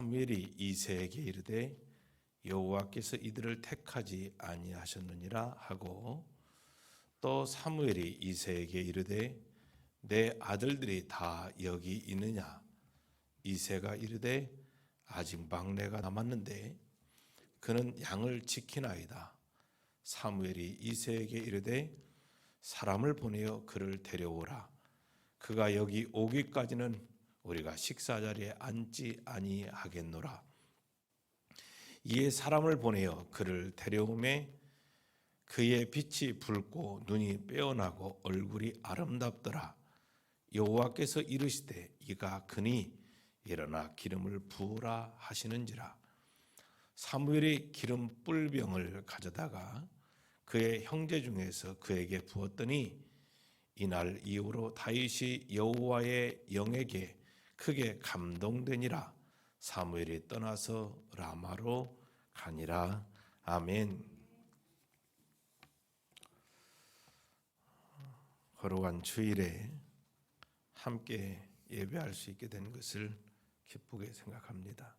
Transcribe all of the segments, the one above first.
사무엘이 이새에게 이르되 여호와께서 이들을 택하지 아니하셨느니라 하고, 또 사무엘이 이새에게 이르되 내 아들들이 다 여기 있느냐? 이새가 이르되 아직 막내가 남았는데 그는 양을 지키나이다. 사무엘이 이새에게 이르되 사람을 보내어 그를 데려오라. 그가 여기 오기까지는 우리가 식사 자리에 앉지 아니하겠노라. 이에 사람을 보내어 그를 데려오매 그의 빛이 붉고 눈이 빼어나고 얼굴이 아름답더라. 여호와께서 이르시되 이가 그니 일어나 기름을 부으라 하시는지라. 사무엘이 기름 뿔병을 가져다가 그의 형제 중에서 그에게 부었더니 이날 이후로 다윗이 여호와의 영에게 크게 감동되니라. 사무엘이 떠나서 라마로 가니라. 아멘. 거룩한 주일에 함께 예배할 수 있게 된 것을 기쁘게 생각합니다.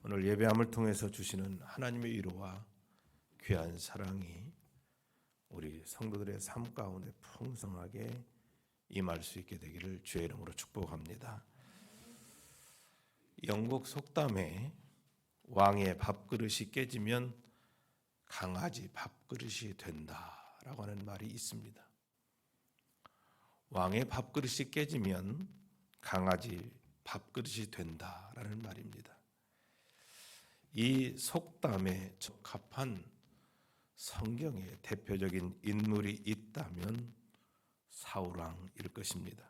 오늘 예배함을 통해서 주시는 하나님의 위로와 귀한 사랑이 우리 성도들의 삶 가운데 풍성하게 임할 수 있게 되기를 주의 이름으로 축복합니다. 영국 속담에 왕의 밥그릇이 깨지면 강아지 밥그릇이 된다라고 하는 말이 있습니다. 왕의 밥그릇이 깨지면 강아지 밥그릇이 된다라는 말입니다. 이 속담에 적합한 성경의 대표적인 인물이 있다면 사울왕일 것입니다.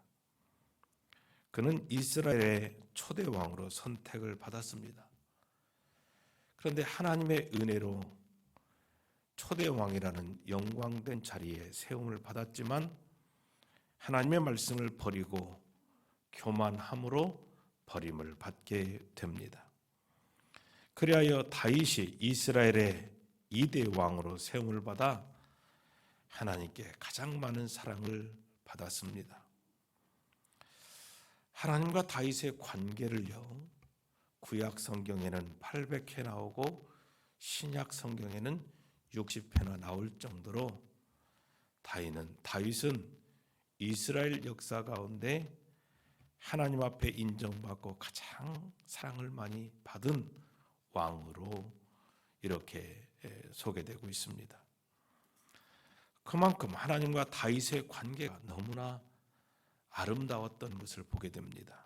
그는 이스라엘의 초대 왕으로 선택을 받았습니다. 그런데 하나님의 은혜로 초대 왕이라는 영광된 자리에 세움을 받았지만 하나님의 말씀을 버리고 교만함으로 버림을 받게 됩니다. 그리하여 다윗이 이스라엘의 2대 왕으로 세움을 받아 하나님께 가장 많은 사랑을 받았습니다. 하나님과 다윗의 관계를요, 구약 성경에는 800회 나오고 신약 성경에는 60회나 나올 정도로 다윗은 이스라엘 역사 가운데 하나님 앞에 인정받고 가장 사랑을 많이 받은 왕으로 이렇게 소개되고 있습니다. 그만큼 하나님과 다윗의 관계가 너무나 아름다웠던 것을 보게 됩니다.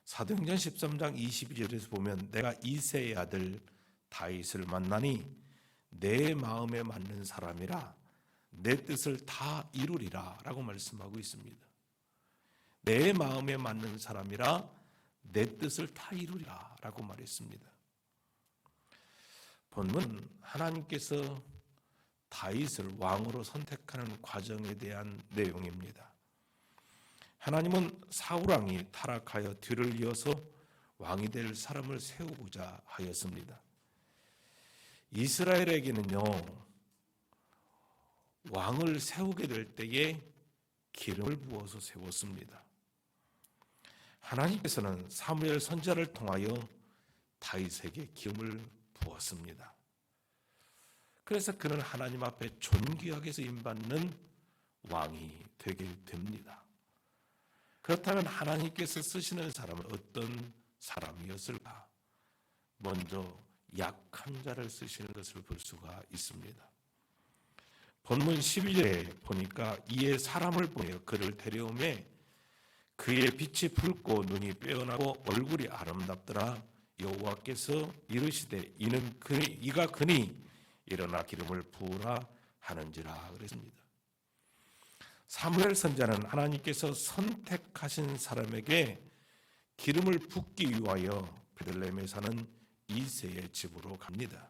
사도행전 13장 22절에서 보면 내가 이새의 아들 다윗을 만나니 내 마음에 맞는 사람이라 내 뜻을 다 이루리라 라고 말씀하고 있습니다. 내 마음에 맞는 사람이라 내 뜻을 다 이루리라 라고 말했습니다. 본문 하나님께서 다윗을 왕으로 선택하는 과정에 대한 내용입니다. 하나님은 사울왕이 타락하여 뒤를 이어서 왕이 될 사람을 세우고자 하였습니다. 이스라엘에게는요, 왕을 세우게 될 때에 기름을 부어서 세웠습니다. 하나님께서는 사무엘 선지자를 통하여 다윗에게 기름을 부었습니다. 그래서 그는 하나님 앞에 존귀하게 쓰임받는 왕이 되게 됩니다. 그렇다면 하나님께서 쓰시는 사람은 어떤 사람이었을까? 먼저 약한 자를 쓰시는 것을 볼 수가 있습니다. 본문 12절에 보니까 이에 사람을 보내어 그를 데려오매 그의 빛이 붉고 눈이 빼어나고 얼굴이 아름답더라. 여호와께서 이르시되 이가 그니 일어나 기름을 부으라 하는지라 그랬습니다. 사무엘 선지자는 하나님께서 선택하신 사람에게 기름을 붓기 위하여 베들레헴에 사는 이새의 집으로 갑니다.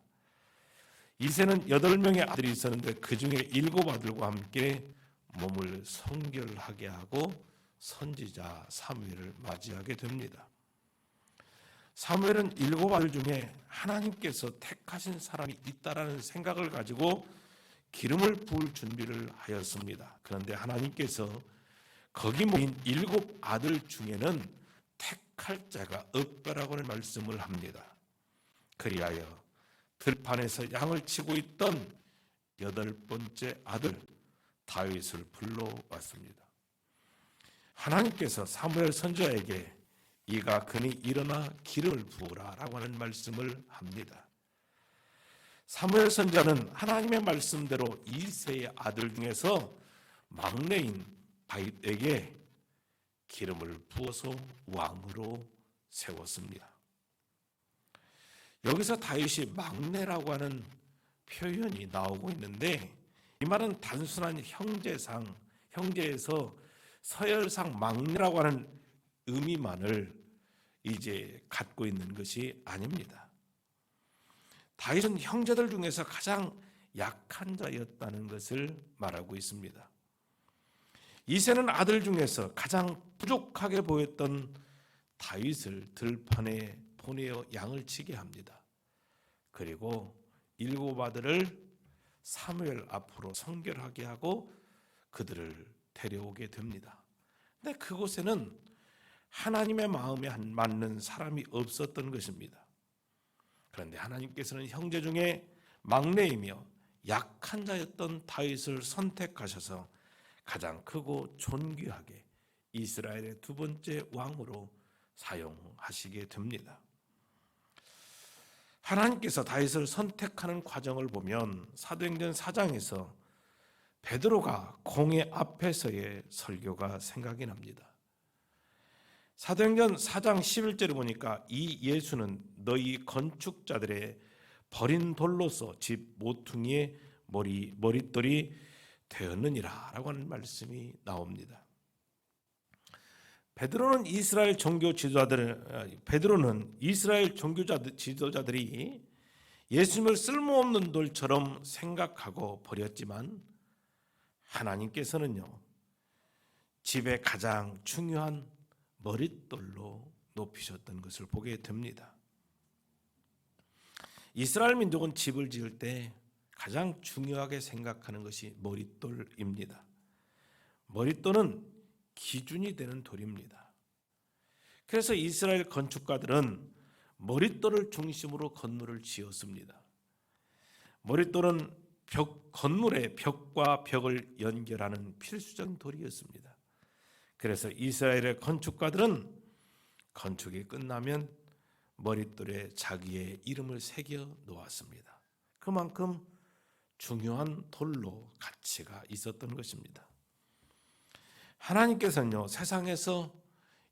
이새는 8명의 아들이 있었는데 그 중에 7아들과 함께 몸을 성결하게 하고 선지자 사무엘을 맞이하게 됩니다. 사무엘은 7아들 중에 하나님께서 택하신 사람이 있다라는 생각을 가지고 기름을 부을 준비를 하였습니다. 그런데 하나님께서 거기 모인 7아들 중에는 택 택할 자가 없다라고는 말씀을 합니다. 그리하여 들판에서 양을 치고 있던 8번째 아들 다윗을 불러왔습니다. 하나님께서 사무엘 선지자에게 이가 그니 일어나 기름을 부으라라고 하는 말씀을 합니다. 사무엘 선지자는 하나님의 말씀대로 이새의 아들 중에서 막내인 다윗에게 기름을 부어서 왕으로 세웠습니다. 여기서 다윗이 막내라고 하는 표현이 나오고 있는데, 이 말은 단순한 형제에서 서열상 막내라고 하는 의미만을 이제 갖고 있는 것이 아닙니다. 다윗은 형제들 중에서 가장 약한 자였다는 것을 말하고 있습니다. 이새는 아들 중에서 가장 부족하게 보였던 다윗을 들판에 보내어 양을 치게 합니다. 그리고 7 아들을 사무엘 앞으로 선결하게 하고 그들을 데려오게 됩니다. 근데 그곳에는 하나님의 마음에 맞는 사람이 없었던 것입니다. 그런데 하나님께서는 형제 중에 막내이며 약한 자였던 다윗을 선택하셔서 가장 크고 존귀하게 이스라엘의 2번째 왕으로 사용하시게 됩니다. 하나님께서 다윗을 선택하는 과정을 보면 사도행전 4장에서 베드로가 공회 앞에서의 설교가 생각이 납니다. 사도행전 4장 11절을 보니까 이 예수는 너희 건축자들의 버린 돌로서 집 모퉁이의 머릿돌이 되었느니라 라고 하는 말씀이 나옵니다. 베드로는 이스라엘 종교 지도자들이 예수님을 쓸모없는 돌처럼 생각하고 버렸지만 하나님께서는요, 집의 가장 중요한 머릿돌로 높이셨던 것을 보게 됩니다. 이스라엘 민족은 집을 지을 때 가장 중요하게 생각하는 것이 머릿돌입니다. 머릿돌은 기준이 되는 돌입니다. 그래서 이스라엘 건축가들은 머릿돌을 중심으로 건물을 지었습니다. 머릿돌은 건물의 벽과 벽을 연결하는 필수적인 돌이었습니다. 그래서 이스라엘의 건축가들은 건축이 끝나면 머릿돌에 자기의 이름을 새겨 놓았습니다. 그만큼 중요한 돌로 가치가 있었던 것입니다. 하나님께서는요, 세상에서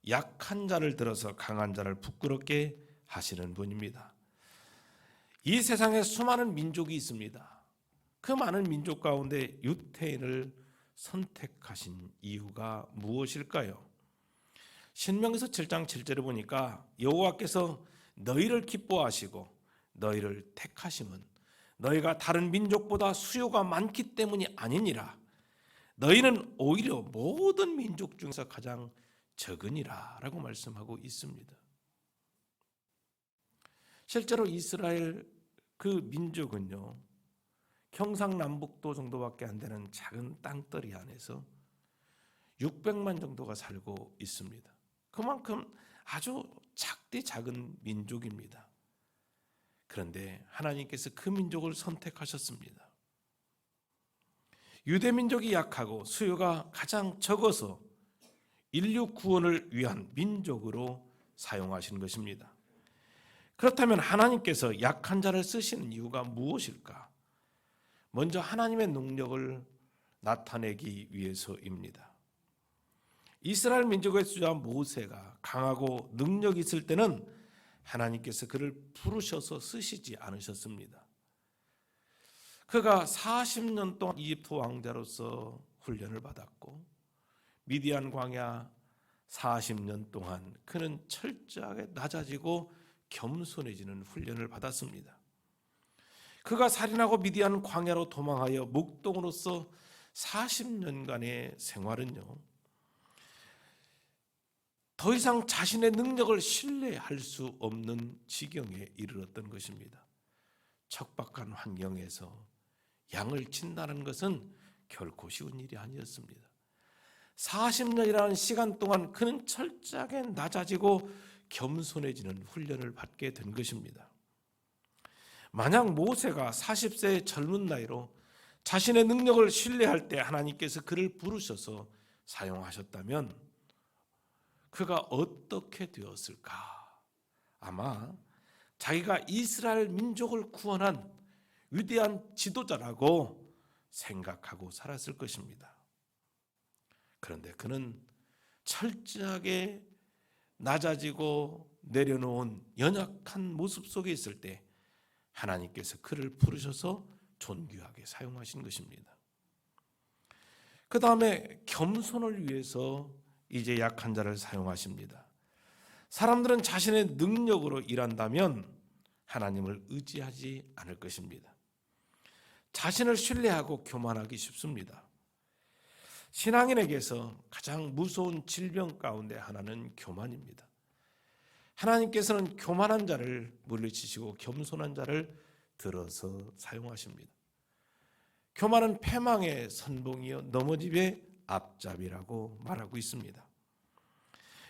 약한 자를 들어서 강한 자를 부끄럽게 하시는 분입니다. 이 세상에 수많은 민족이 있습니다. 그 많은 민족 가운데 유태인을 선택하신 이유가 무엇일까요? 신명기서 7장 7절을 보니까 여호와께서 너희를 기뻐하시고 너희를 택하심은 너희가 다른 민족보다 수요가 많기 때문이 아니니라. 너희는 오히려 모든 민족 중에서 가장 적으니라 라고 말씀하고 있습니다. 실제로 이스라엘 그 민족은요, 경상남북도 정도밖에 안 되는 작은 땅덩이 안에서 600만 정도가 살고 있습니다. 그만큼 아주 작디 작은 민족입니다. 그런데 하나님께서 그 민족을 선택하셨습니다. 유대 민족이 약하고 수요가 가장 적어서 인류 구원을 위한 민족으로 사용하신 것입니다. 그렇다면 하나님께서 약한 자를 쓰시는 이유가 무엇일까? 먼저 하나님의 능력을 나타내기 위해서입니다. 이스라엘 민족의 수자 모세가 강하고 능력이 있을 때는 하나님께서 그를 부르셔서 쓰시지 않으셨습니다. 그가 40년 동안 이집트 왕자로서 훈련을 받았고 미디안 광야 40년 동안 그는 철저하게 낮아지고 겸손해지는 훈련을 받았습니다. 그가 살인하고 미디안 광야로 도망하여 목동으로서 40년간의 생활은요, 더 이상 자신의 능력을 신뢰할 수 없는 지경에 이르렀던 것입니다. 척박한 환경에서 양을 친다는 것은 결코 쉬운 일이 아니었습니다. 40년이라는 시간 동안 그는 철저하게 낮아지고 겸손해지는 훈련을 받게 된 것입니다. 만약 모세가 40세의 젊은 나이로 자신의 능력을 신뢰할 때 하나님께서 그를 부르셔서 사용하셨다면 그가 어떻게 되었을까? 아마 자기가 이스라엘 민족을 구원한 위대한 지도자라고 생각하고 살았을 것입니다. 그런데 그는 철저하게 낮아지고 내려놓은 연약한 모습 속에 있을 때 하나님께서 그를 부르셔서 존귀하게 사용하신 것입니다. 그 다음에 겸손을 위해서 이제 약한 자를 사용하십니다. 사람들은 자신의 능력으로 일한다면 하나님을 의지하지 않을 것입니다. 자신을 신뢰하고 교만하기 쉽습니다. 신앙인에게서 가장 무서운 질병 가운데 하나는 교만입니다. 하나님께서는 교만한 자를 물리치시고 겸손한 자를 들어서 사용하십니다. 교만은 패망의 선봉이요 넘어짐의 앞잡이라고 말하고 있습니다.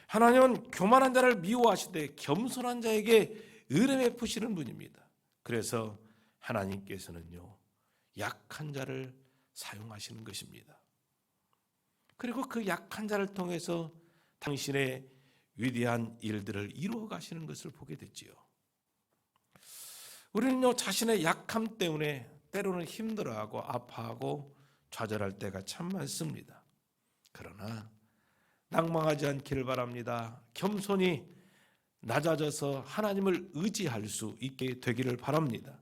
하나님은 교만한 자를 미워하시되 겸손한 자에게 은혜 베푸시는 분입니다. 그래서 하나님께서는요 약한 자를 사용하시는 것입니다. 그리고 그 약한 자를 통해서 당신의 위대한 일들을 이루어 가시는 것을 보게 됐지요. 우리는요 자신의 약함 때문에 때로는 힘들어하고 아파하고 좌절할 때가 참 많습니다. 그러나 낭망하지 않기를 바랍니다. 겸손히 낮아져서 하나님을 의지할 수 있게 되기를 바랍니다.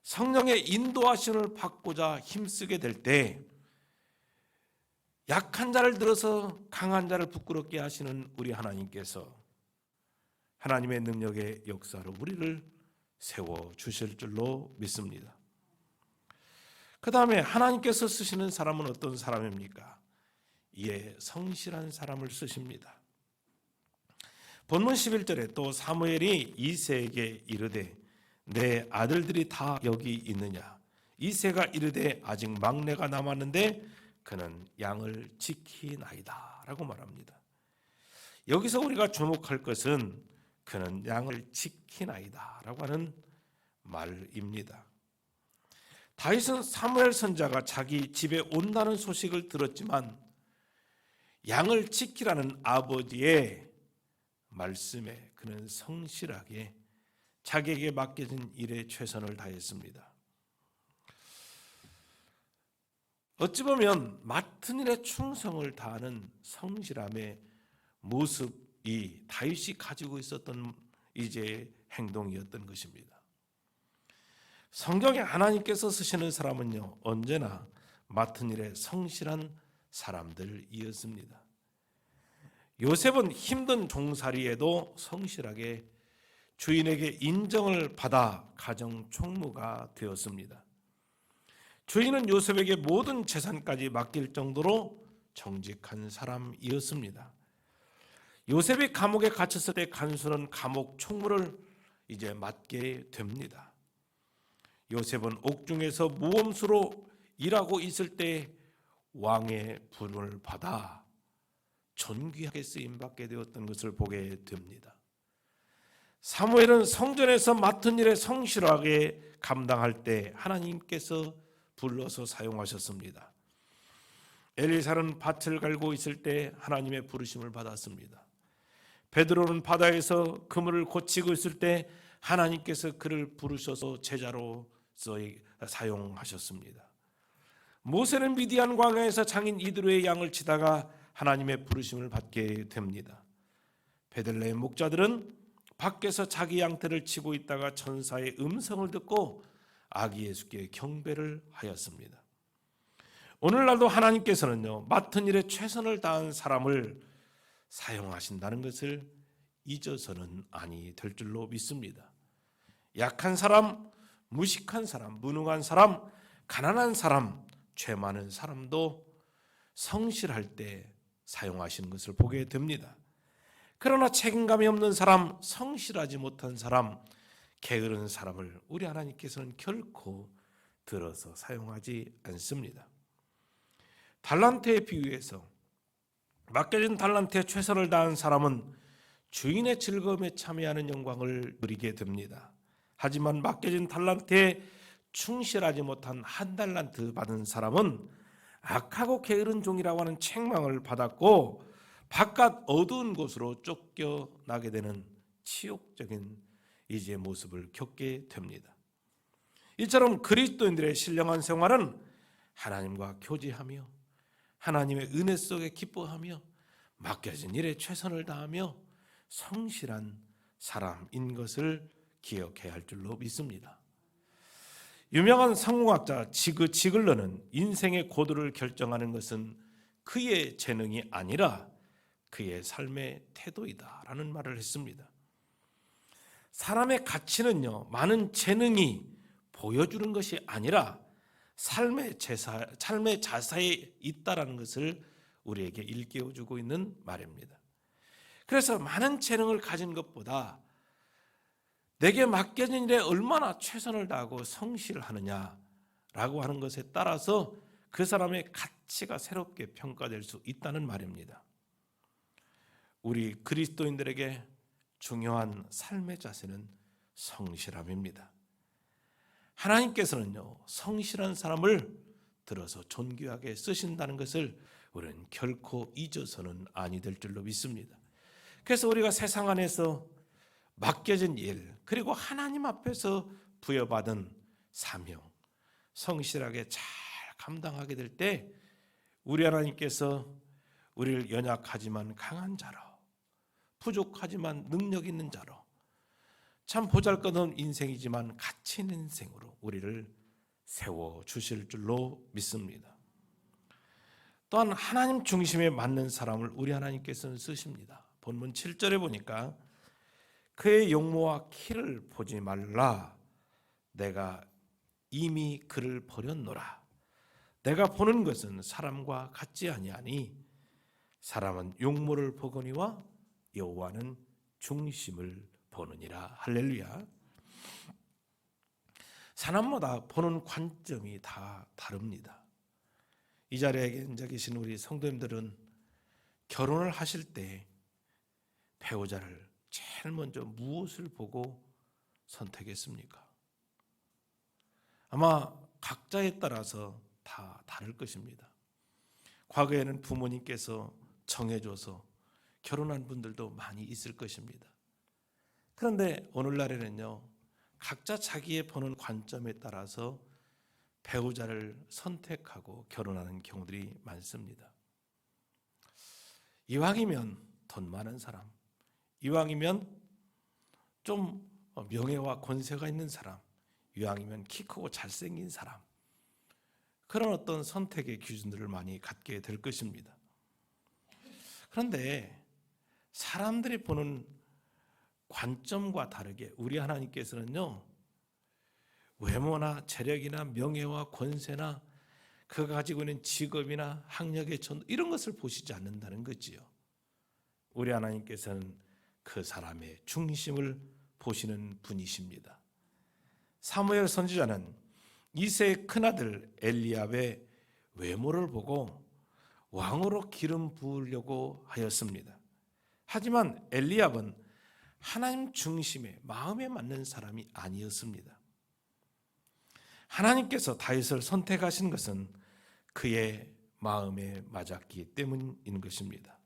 성령의 인도하심을 받고자 힘쓰게 될 때 약한 자를 들어서 강한 자를 부끄럽게 하시는 우리 하나님께서 하나님의 능력의 역사로 우리를 세워주실 줄로 믿습니다. 그 다음에 하나님께서 쓰시는 사람은 어떤 사람입니까? 이에 성실한 사람을 쓰십니다. 본문 11절에 또 사무엘이 이새에게 이르되 내 아들들이 다 여기 있느냐? 이새가 이르되 아직 막내가 남았는데 그는 양을 지키나이다 라고 말합니다. 여기서 우리가 주목할 것은 그는 양을 지키나이다 라고 하는 말입니다. 다윗은 사무엘 선지자가 자기 집에 온다는 소식을 들었지만 양을 지키라는 아버지의 말씀에 그는 성실하게 자기에게 맡겨진 일에 최선을 다했습니다. 어찌 보면 맡은 일에 충성을 다하는 성실함의 모습이 다윗이 가지고 있었던 이제 행동이었던 것입니다. 성경에 하나님께서 쓰시는 사람은요 언제나 맡은 일에 성실한 사람들이었습니다. 요셉은 힘든 종살이에도 성실하게 주인에게 인정을 받아 가정 총무가 되었습니다. 주인은 요셉에게 모든 재산까지 맡길 정도로 정직한 사람이었습니다. 요셉이 감옥에 갇혔을 때 간수는 감옥 총무를 이제 맡게 됩니다. 요셉은 옥중에서 모험수로 일하고 있을 때 왕의 부름을 받아 존귀하게 쓰임받게 되었던 것을 보게 됩니다. 사무엘은 성전에서 맡은 일에 성실하게 감당할 때 하나님께서 불러서 사용하셨습니다. 엘리사는 밭을 갈고 있을 때 하나님의 부르심을 받았습니다. 베드로는 바다에서 그물을 고치고 있을 때 하나님께서 그를 부르셔서 제자로 사용하셨습니다. 모세는 미디안 광야에서 장인 이드로의 양을 치다가 하나님의 부르심을 받게 됩니다. 베들레헴 목자들은 밖에서 자기 양떼를 치고 있다가 천사의 음성을 듣고 아기 예수께 경배를 하였습니다. 오늘날도 하나님께서는요 맡은 일에 최선을 다한 사람을 사용하신다는 것을 잊어서는 아니 될 줄로 믿습니다. 약한 사람, 무식한 사람, 무능한 사람, 가난한 사람, 죄 많은 사람도 성실할 때 사용하시는 것을 보게 됩니다. 그러나 책임감이 없는 사람, 성실하지 못한 사람, 게으른 사람을 우리 하나님께서는 결코 들어서 사용하지 않습니다. 달란트에 비유해서 맡겨진 달란트에 최선을 다한 사람은 주인의 즐거움에 참여하는 영광을 누리게 됩니다. 하지만 맡겨진 달란트에 충실하지 못한 한 달란트 받은 사람은 악하고 게으른 종이라고 하는 책망을 받았고 바깥 어두운 곳으로 쫓겨나게 되는 치욕적인 이제 모습을 겪게 됩니다. 이처럼 그리스도인들의 신령한 생활은 하나님과 교제하며 하나님의 은혜 속에 기뻐하며 맡겨진 일에 최선을 다하며 성실한 사람인 것을 기억해야 할 줄로 믿습니다. 유명한 성공학자 지글러는 인생의 고도를 결정하는 것은 그의 재능이 아니라 그의 삶의 태도이다라는 말을 했습니다. 사람의 가치는요, 많은 재능이 보여주는 것이 아니라 삶의 자세에 있다라는 것을 우리에게 일깨워주고 있는 말입니다. 그래서 많은 재능을 가진 것보다 내게 맡겨진 일에 얼마나 최선을 다하고 성실하느냐라고 하는 것에 따라서 그 사람의 가치가 새롭게 평가될 수 있다는 말입니다. 우리 그리스도인들에게 중요한 삶의 자세는 성실함입니다. 하나님께서는요, 성실한 사람을 들어서 존귀하게 쓰신다는 것을 우리는 결코 잊어서는 아니 될 줄로 믿습니다. 그래서 우리가 세상 안에서 맡겨진 일, 그리고 하나님 앞에서 부여받은 사명, 성실하게 잘 감당하게 될 때 우리 하나님께서 우리를 연약하지만 강한 자로, 부족하지만 능력 있는 자로, 참 보잘것없는 인생이지만 가치 있는 인생으로 우리를 세워주실 줄로 믿습니다. 또한 하나님 중심에 맞는 사람을 우리 하나님께서는 쓰십니다. 본문 7절에 보니까 그의 용모와 키를 보지 말라. 내가 이미 그를 버렸노라. 내가 보는 것은 사람과 같지 아니하니 사람은 용모를 보거니와 여호와는 중심을 보느니라. 할렐루야. 사람마다 보는 관점이 다 다릅니다. 이 자리에 앉아 계신 우리 성도님들은 결혼을 하실 때 배우자를 제일 먼저 무엇을 보고 선택했습니까? 아마 각자에 따라서 다 다를 것입니다. 과거에는 부모님께서 정해줘서 결혼한 분들도 많이 있을 것입니다. 그런데 오늘날에는요, 각자 자기의 보는 관점에 따라서 배우자를 선택하고 결혼하는 경우들이 많습니다. 이왕이면 돈 많은 사람, 이왕이면 좀 명예와 권세가 있는 사람, 이왕이면 키 크고 잘생긴 사람, 그런 어떤 선택의 기준들을 많이 갖게 될 것입니다. 그런데 사람들이 보는 관점과 다르게 우리 하나님께서는요, 외모나 재력이나 명예와 권세나 그가 가지고 있는 직업이나 학력의 전도 이런 것을 보시지 않는다는 거지요. 우리 하나님께서는 그 사람의 중심을 보시는 분이십니다. 사무엘 선지자는 이새의 큰아들 엘리압의 외모를 보고 왕으로 기름 부으려고 하였습니다. 하지만 엘리압은 하나님 중심의 마음에 맞는 사람이 아니었습니다. 하나님께서 다윗을 선택하신 것은 그의 마음에 맞았기 때문인 것입니다.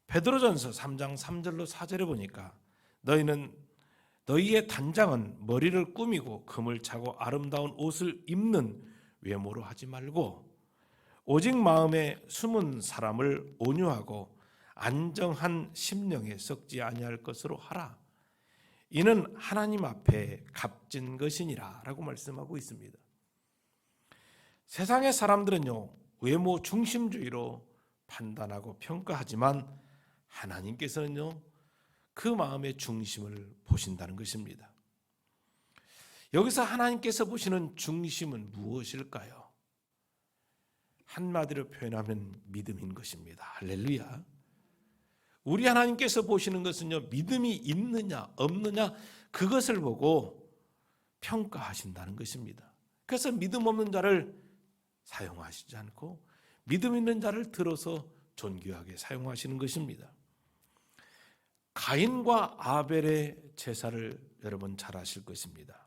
베드로전서 3장 3절로 4절에 보니까 너희의 단장은 머리를 꾸미고 금을 차고 아름다운 옷을 입는 외모로 하지 말고 오직 마음에 숨은 사람을 온유하고 안정한 심령에 썩지 아니할 것으로 하라. 이는 하나님 앞에 값진 것이니라 라고 말씀하고 있습니다. 세상의 사람들은요, 외모 중심주의로 판단하고 평가하지만 하나님께서는요, 그 마음의 중심을 보신다는 것입니다. 여기서 하나님께서 보시는 중심은 무엇일까요? 한마디로 표현하면 믿음인 것입니다. 할렐루야. 우리 하나님께서 보시는 것은요, 믿음이 있느냐 없느냐 그것을 보고 평가하신다는 것입니다. 그래서 믿음 없는 자를 사용하시지 않고 믿음 있는 자를 들어서 존귀하게 사용하시는 것입니다. 가인과 아벨의 제사를 여러분 잘 아실 것입니다.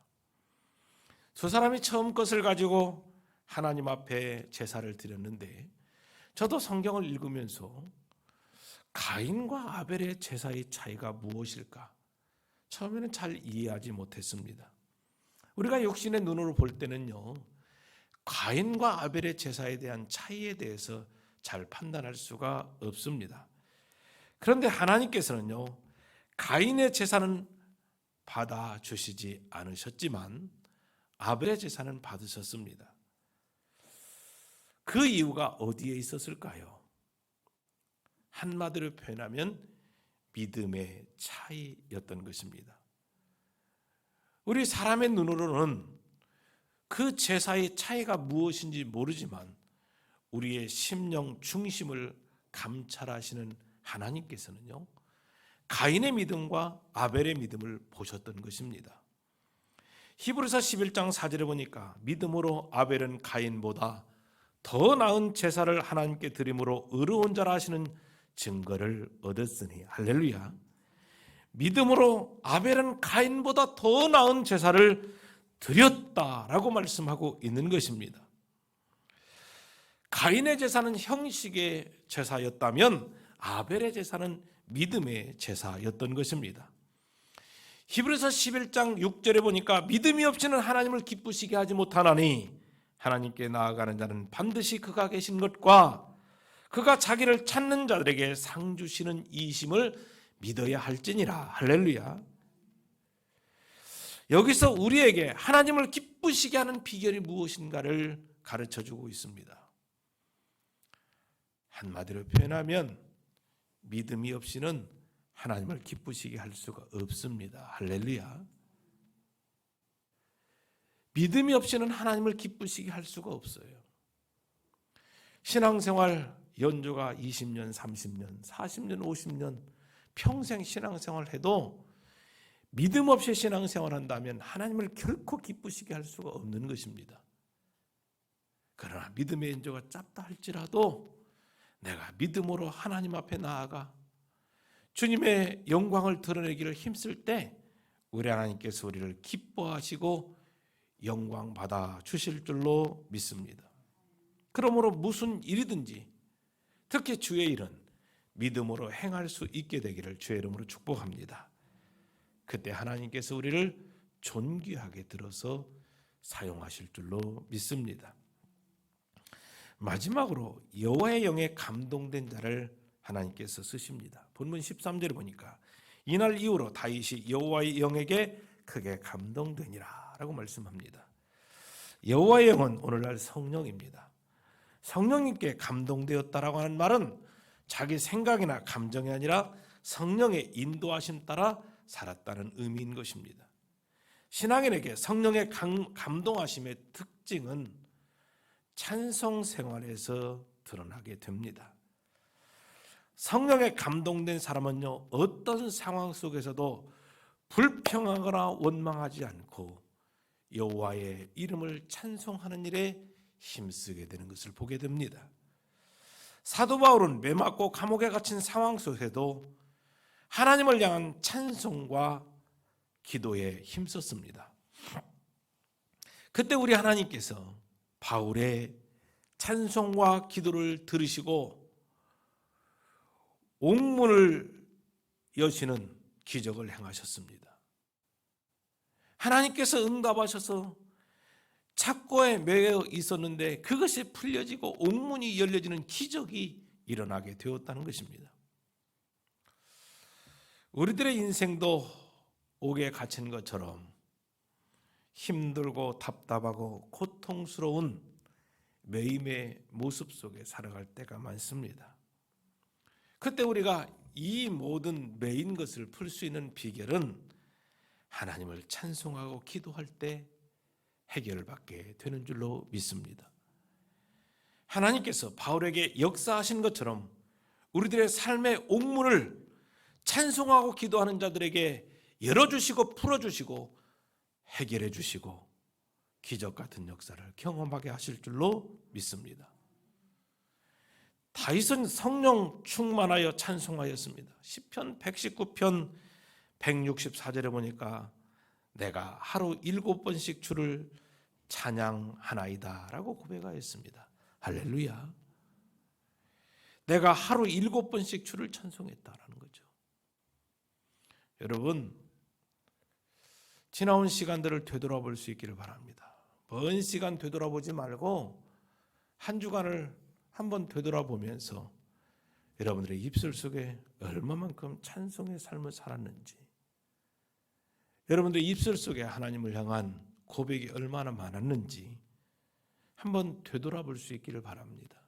두 사람이 처음 것을 가지고 하나님 앞에 제사를 드렸는데, 저도 성경을 읽으면서 가인과 아벨의 제사의 차이가 무엇일까? 처음에는 잘 이해하지 못했습니다. 우리가 육신의 눈으로 볼 때는요, 가인과 아벨의 제사에 대한 차이에 대해서 잘 판단할 수가 없습니다. 그런데 하나님께서는요, 가인의 제사는 받아주시지 않으셨지만 아벨의 제사는 받으셨습니다. 그 이유가 어디에 있었을까요? 한마디로 표현하면 믿음의 차이였던 것입니다. 우리 사람의 눈으로는 그 제사의 차이가 무엇인지 모르지만 우리의 심령 중심을 감찰하시는 하나님께서는요, 가인의 믿음과 아벨의 믿음을 보셨던 것입니다. 히브리서 11장 4절에 보니까 믿음으로 아벨은 가인보다 더 나은 제사를 하나님께 드림으로 의로운 자라 하시는 증거를 얻었으니, 할렐루야. 믿음으로 아벨은 가인보다 더 나은 제사를 드렸다라고 말씀하고 있는 것입니다. 가인의 제사는 형식의 제사였다면 아벨의 제사는 믿음의 제사였던 것입니다. 히브리서 11장 6절에 보니까 믿음이 없이는 하나님을 기쁘시게 하지 못하나니 하나님께 나아가는 자는 반드시 그가 계신 것과 그가 자기를 찾는 자들에게 상 주시는 이심을 믿어야 할지니라. 할렐루야. 여기서 우리에게 하나님을 기쁘시게 하는 비결이 무엇인가를 가르쳐주고 있습니다. 한마디로 표현하면 믿음이 없이는 하나님을 기쁘시게 할 수가 없습니다. 할렐루야. 믿음이 없이는 하나님을 기쁘시게 할 수가 없어요. 신앙생활 연조가 20년, 30년, 40년, 50년 평생 신앙생활을 해도 믿음 없이 신앙생활을 한다면 하나님을 결코 기쁘시게 할 수가 없는 것입니다. 그러나 믿음의 연조가 짧다 할지라도 내가 믿음으로 하나님 앞에 나아가 주님의 영광을 드러내기를 힘쓸 때 우리 하나님께서 우리를 기뻐하시고 영광 받아 주실 줄로 믿습니다. 그러므로 무슨 일이든지 특히 주의 일은 믿음으로 행할 수 있게 되기를 주의 이름으로 축복합니다. 그때 하나님께서 우리를 존귀하게 들어서 사용하실 줄로 믿습니다. 마지막으로 여호와의 영에 감동된 자를 하나님께서 쓰십니다. 본문 13절에 보니까 이날 이후로 다윗이 여호와의 영에게 크게 감동되니라 라고 말씀합니다. 여호와의 영은 오늘날 성령입니다. 성령님께 감동되었다라고 하는 말은 자기 생각이나 감정이 아니라 성령의 인도하심 따라 살았다는 의미인 것입니다. 신앙인에게 성령의 감동하심의 특징은 찬송 생활에서 드러나게 됩니다. 성령에 감동된 사람은요, 어떤 상황 속에서도 불평하거나 원망하지 않고 여호와의 이름을 찬송하는 일에 힘쓰게 되는 것을 보게 됩니다. 사도 바울은 매맞고 감옥에 갇힌 상황 속에도 하나님을 향한 찬송과 기도에 힘썼습니다. 그때 우리 하나님께서 바울의 찬송과 기도를 들으시고 옥문을 여시는 기적을 행하셨습니다. 하나님께서 응답하셔서 착고에 매여 있었는데 그것이 풀려지고 옥문이 열려지는 기적이 일어나게 되었다는 것입니다. 우리들의 인생도 옥에 갇힌 것처럼 힘들고 답답하고 고통스러운 매임의 모습 속에 살아갈 때가 많습니다. 그때 우리가 이 모든 매인 것을 풀 수 있는 비결은 하나님을 찬송하고 기도할 때 해결을 받게 되는 줄로 믿습니다. 하나님께서 바울에게 역사하신 것처럼 우리들의 삶의 옥문을 찬송하고 기도하는 자들에게 열어주시고 풀어주시고 해결해 주시고 기적 같은 역사를 경험하게 하실 줄로 믿습니다. 다윗은 성령 충만하여 찬송하였습니다. 시편 119편 164절에 보니까 내가 하루 7번씩 주를 찬양하나이다 라고 고백하였습니다. 할렐루야. 내가 하루 7번씩 주를 찬송했다라는 거죠. 여러분, 지나온 시간들을 되돌아볼 수 있기를 바랍니다. 먼 시간 되돌아보지 말고 한 주간을 한번 되돌아보면서 여러분들의 입술 속에 얼마만큼 찬송의 삶을 살았는지, 여러분들의 입술 속에 하나님을 향한 고백이 얼마나 많았는지 한번 되돌아볼 수 있기를 바랍니다.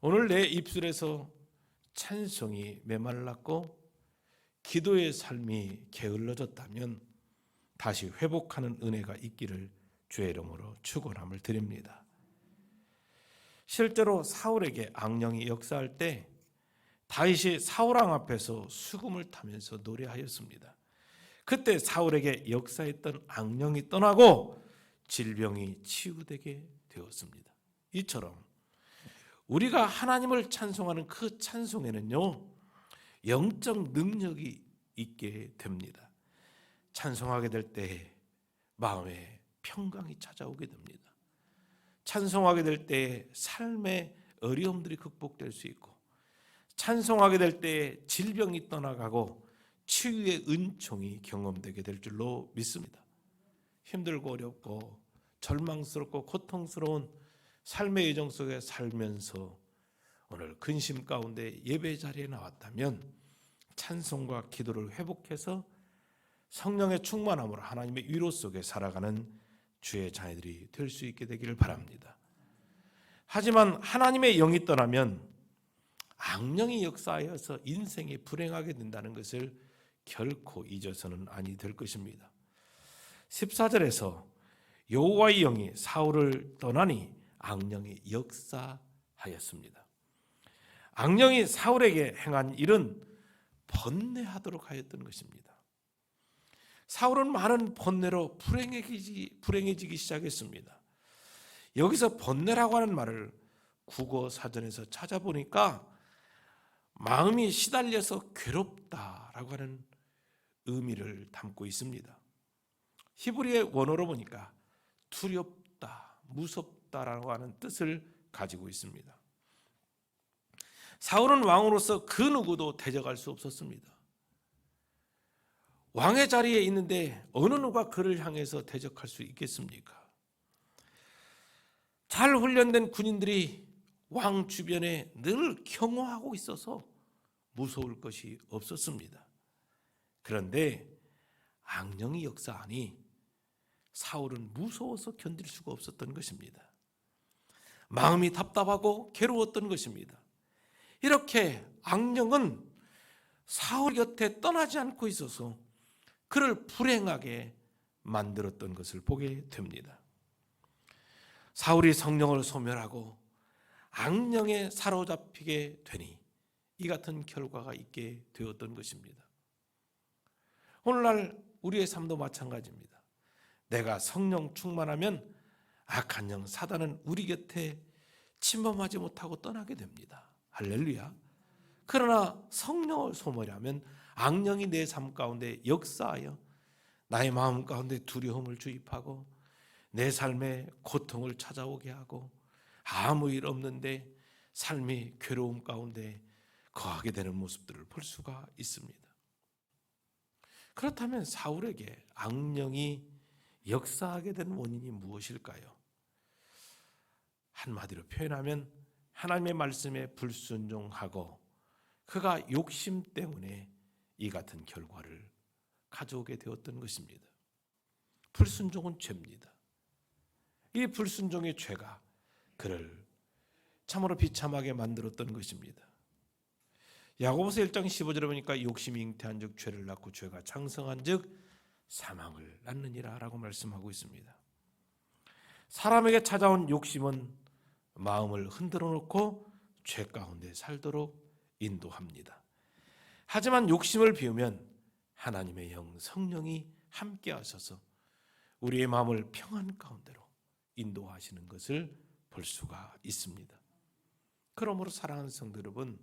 오늘 내 입술에서 찬송이 메말랐고 기도의 삶이 게을러졌다면 다시 회복하는 은혜가 있기를 주의 이름으로 축원함을 드립니다. 실제로 사울에게 악령이 역사할 때 다윗이 사울왕 앞에서 수금을 타면서 노래하였습니다. 그때 사울에게 역사했던 악령이 떠나고 질병이 치유되게 되었습니다. 이처럼 우리가 하나님을 찬송하는 그 찬송에는요, 영적 능력이 있게 됩니다. 찬송하게 될 때 마음에 평강이 찾아오게 됩니다. 찬송하게 될 때 삶의 어려움들이 극복될 수 있고, 찬송하게 될 때 질병이 떠나가고 치유의 은총이 경험되게 될 줄로 믿습니다. 힘들고 어렵고 절망스럽고 고통스러운 삶의 여정 속에 살면서 오늘 근심 가운데 예배 자리에 나왔다면 찬송과 기도를 회복해서 성령의 충만함으로 하나님의 위로 속에 살아가는 주의 자녀들이 될 수 있게 되기를 바랍니다. 하지만 하나님의 영이 떠나면 악령이 역사하여서 인생이 불행하게 된다는 것을 결코 잊어서는 아니 될 것입니다. 14절에서 여호와의 영이 사울을 떠나니 악령이 역사하였습니다. 악령이 사울에게 행한 일은 번뇌하도록 하였던 것입니다. 사울은 많은 번뇌로 불행해지기 시작했습니다. 여기서 번뇌라고 하는 말을 국어 사전에서 찾아보니까 마음이 시달려서 괴롭다라고 하는 의미를 담고 있습니다. 히브리의 원어로 보니까 두렵다, 무섭다라고 하는 뜻을 가지고 있습니다. 사울은 왕으로서 그 누구도 대적할 수 없었습니다. 왕의 자리에 있는데 어느 누가 그를 향해서 대적할 수 있겠습니까? 잘 훈련된 군인들이 왕 주변에 늘 경호하고 있어서 무서울 것이 없었습니다. 그런데 악령이 역사하니 사울은 무서워서 견딜 수가 없었던 것입니다. 마음이 답답하고 괴로웠던 것입니다. 이렇게 악령은 사울 곁에 떠나지 않고 있어서 그를 불행하게 만들었던 것을 보게 됩니다. 사울이 성령을 소멸하고 악령에 사로잡히게 되니 이 같은 결과가 있게 되었던 것입니다. 오늘날 우리의 삶도 마찬가지입니다. 내가 성령 충만하면 악한 영 사단은 우리 곁에 침범하지 못하고 떠나게 됩니다. 할렐루야. 그러나 성령을 소멸하면 악령이 내 삶 가운데 역사하여 나의 마음 가운데 두려움을 주입하고 내 삶에 고통을 찾아오게 하고 아무 일 없는데 삶이 괴로움 가운데 거하게 되는 모습들을 볼 수가 있습니다. 그렇다면 사울에게 악령이 역사하게 된 원인이 무엇일까요? 한마디로 표현하면 하나님의 말씀에 불순종하고 그가 욕심 때문에 이 같은 결과를 가져오게 되었던 것입니다. 불순종은 죄입니다. 이 불순종의 죄가 그를 참으로 비참하게 만들었던 것입니다. 야고보서 1장 15절에 보니까 욕심이 잉태한 즉 죄를 낳고 죄가 장성한 즉 사망을 낳느니라 라고 말씀하고 있습니다. 사람에게 찾아온 욕심은 마음을 흔들어 놓고 죄 가운데 살도록 인도합니다. 하지만 욕심을 비우면 하나님의 영 성령이 함께 하셔서 우리의 마음을 평안 가운데로 인도하시는 것을 볼 수가 있습니다. 그러므로 사랑하는 성도 여러분,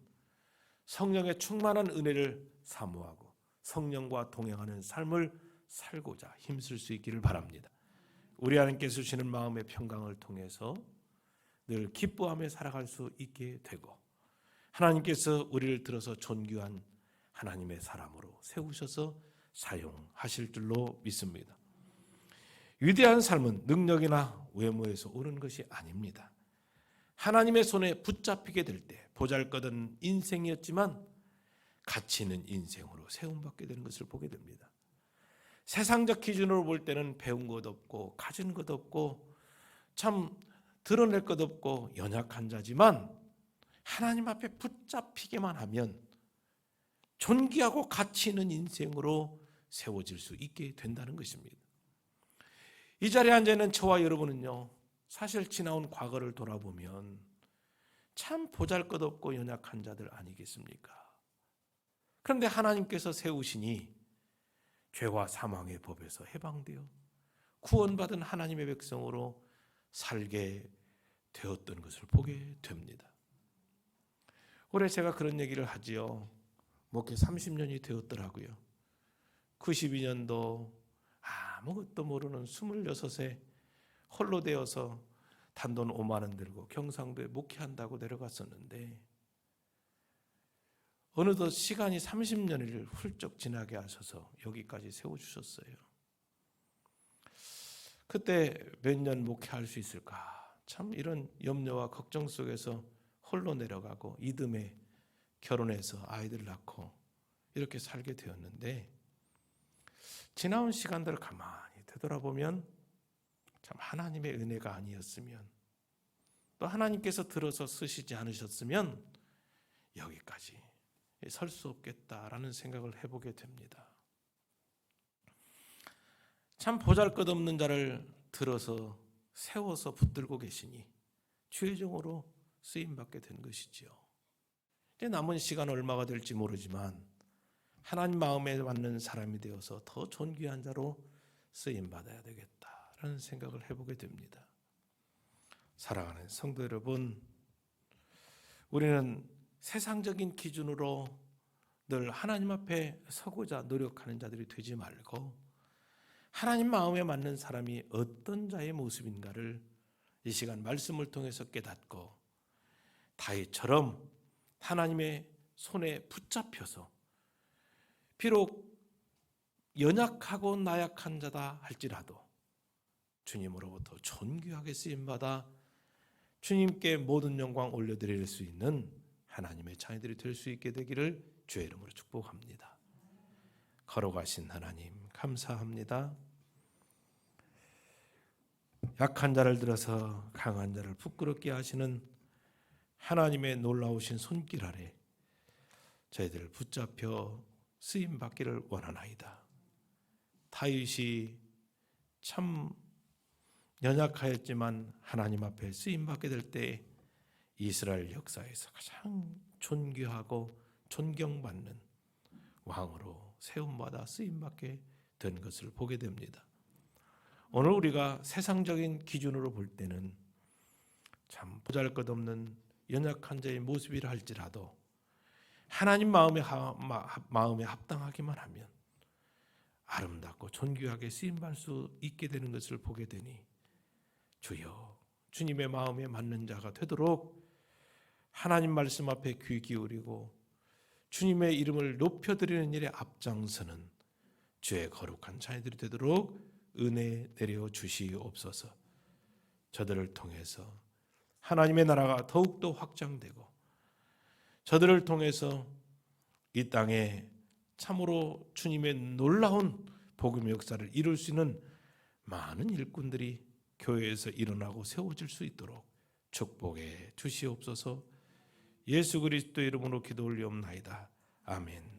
성령의 충만한 은혜를 사모하고 성령과 동행하는 삶을 살고자 힘쓸 수 있기를 바랍니다. 우리 하나님께서 주시는 마음의 평강을 통해서 늘 기뻐하며 살아갈 수 있게 되고, 하나님께서 우리를 들어서 존귀한 하나님의 사람으로 세우셔서 사용하실 줄로 믿습니다. 위대한 삶은 능력이나 외모에서 오는 것이 아닙니다. 하나님의 손에 붙잡히게 될 때 보잘것없는 인생이었지만 가치 있는 인생으로 세움받게 되는 것을 보게 됩니다. 세상적 기준으로 볼 때는 배운 것 없고 가진 것 없고 참 드러낼 것 없고 연약한 자지만, 하나님 앞에 붙잡히게만 하면 존귀하고 가치 있는 인생으로 세워질 수 있게 된다는 것입니다. 이 자리에 앉아있는 저와 여러분은요, 사실 지나온 과거를 돌아보면 참 보잘것없고 연약한 자들 아니겠습니까? 그런데 하나님께서 세우시니 죄와 사망의 법에서 해방되어 구원받은 하나님의 백성으로 살게 되었던 것을 보게 됩니다. 올해 제가 그런 얘기를 하지요. 목회 30년이 되었더라고요. 92년도 아무것도 모르는 26세 홀로 되어서 단돈 5만 원 들고 경상도에 목회한다고 내려갔었는데, 어느덧 시간이 30년을 훌쩍 지나게 하셔서 여기까지 세워주셨어요. 그때 몇 년 목회할 수 있을까? 참 이런 염려와 걱정 속에서 홀로 내려가고 이듬해 결혼해서 아이들 낳고 이렇게 살게 되었는데, 지나온 시간들을 가만히 되돌아보면 참 하나님의 은혜가 아니었으면, 또 하나님께서 들어서 쓰시지 않으셨으면 여기까지 설 수 없겠다라는 생각을 해보게 됩니다. 참 보잘것없는 자를 들어서 세워서 붙들고 계시니 주의종으로 쓰임받게 된 것이지요. 이제 남은 시간 얼마가 될지 모르지만 하나님 마음에 맞는 사람이 되어서 더 존귀한 자로 쓰임받아야 되겠다라는 생각을 해보게 됩니다. 사랑하는 성도 여러분, 우리는 세상적인 기준으로 늘 하나님 앞에 서고자 노력하는 자들이 되지 말고, 하나님 마음에 맞는 사람이 어떤 자의 모습인가를 이 시간 말씀을 통해서 깨닫고 다윗처럼 하나님의 손에 붙잡혀서 비록 연약하고 나약한 자다 할지라도 주님으로부터 존귀하게 쓰임받아 주님께 모든 영광 올려드릴 수 있는 하나님의 자녀들이 될 수 있게 되기를 주의 이름으로 축복합니다. 걸어가신 하나님 감사합니다. 약한 자를 들어서 강한 자를 부끄럽게 하시는 하나님의 놀라우신 손길 아래 저희들 붙잡혀 쓰임받기를 원하나이다. 다윗이 참 연약하였지만 하나님 앞에 쓰임받게 될 때 이스라엘 역사에서 가장 존귀하고 존경받는 왕으로 세움받아 쓰임받게 된 것을 보게 됩니다. 오늘 우리가 세상적인 기준으로 볼 때는 참 보잘것없는 연약한 자의 모습이라 할지라도 하나님 마음에 합당하기만 하면 아름답고 존귀하게 쓰임받을 수 있게 되는 것을 보게 되니, 주여 주님의 마음에 맞는 자가 되도록 하나님 말씀 앞에 귀 기울이고 주님의 이름을 높여드리는 일에 앞장서는 주의 거룩한 자녀들이 되도록 은혜 내려 주시옵소서. 저들을 통해서 하나님의 나라가 더욱더 확장되고 저들을 통해서 이 땅에 참으로 주님의 놀라운 복음의 역사를 이룰 수 있는 많은 일꾼들이 교회에서 일어나고 세워질 수 있도록 축복해 주시옵소서. 예수 그리스도 이름으로 기도 올리옵나이다. 아멘.